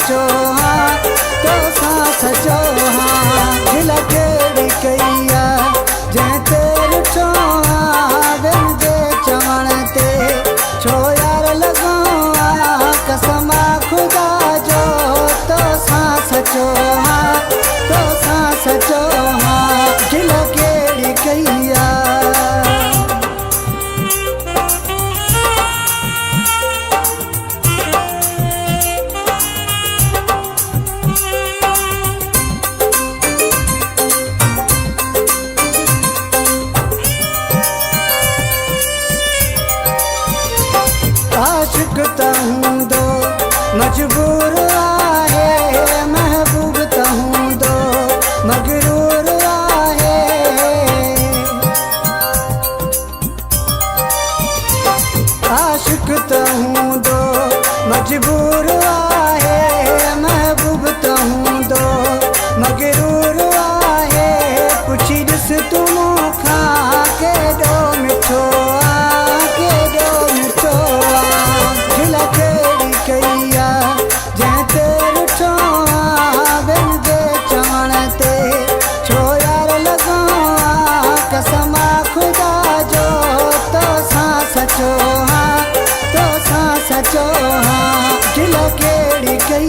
सचो हाँ तो सचो हाँ दिल केड़ी कई जै तेर छो बिन जे चवण ते छो यार लगो कसम खुदा जो तो सचो हाँ तो सचो हाँ दिल केड़ी कई आशिक तहूं दो मजबूर आहे महबूब तहूं दो मगरूर आहे आशिक तहूं दो मजबूर आहे महबूब तहूं दो मगरूर आहे पुछी ॾिस तूं मूंखां केॾो मिठो सचो हाँ तो सचो हाँ दिल केड़ी कई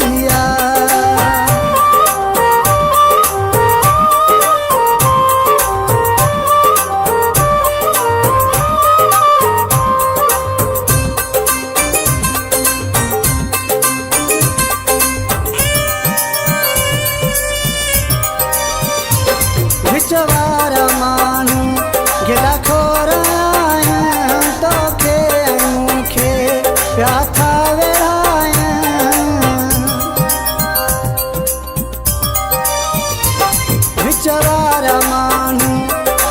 विचवार मानू गिला खोर प्याथा वेड़ाया विचवार मानू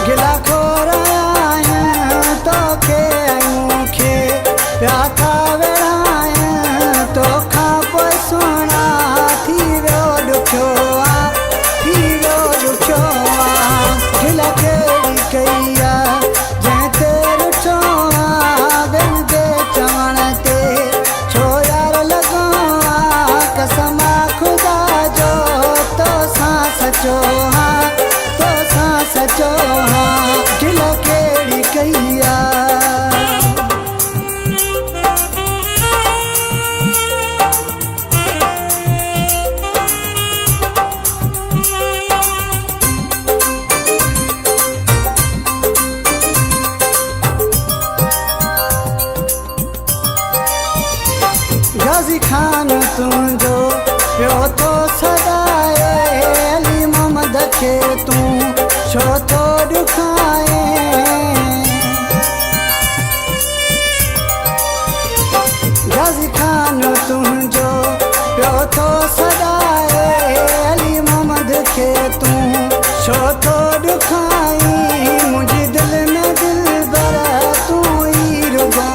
गिला खोराया तो के मूंखे प्याथा वेड़ाया तो खां पोइ सुहिणा थी वियो ॾुखियो थी वियो ॾुखियो दिल केड़ी कई जै ते ॾिठो बिन जे चवण ते छो यार लगो कसम खुदा जो तो सचो हाँ तो सचो हाँ दिल केड़ी कई गाज़ी खान तुंहिंजो पियो तो सदाए अली मोहम्मद खे तूं छो तो ॾुखाए गाज़ी खान तुंहिंजो पियो तो सदाए अली मोहम्मद खे तूं छो तो ॾुखाई मुंहिंजी दिल में दिल भर तूं ई रुगो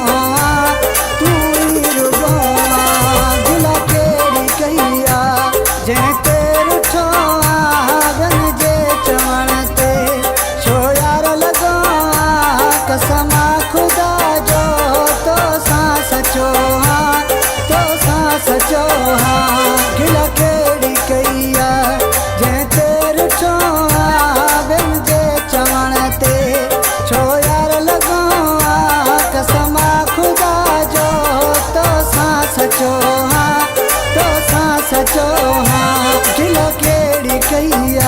जै तेर छो बिन जे चवण ते छो यार लगो कसम खुदा जो तो सचो हाँ तो सचो हाँ दिल केड़ी कई जै तेर छो बिन जे चवण ते छो यार लगो कसम खुदा जो तो सचो हाँ तो सचो हाँ दिल केड़ी कई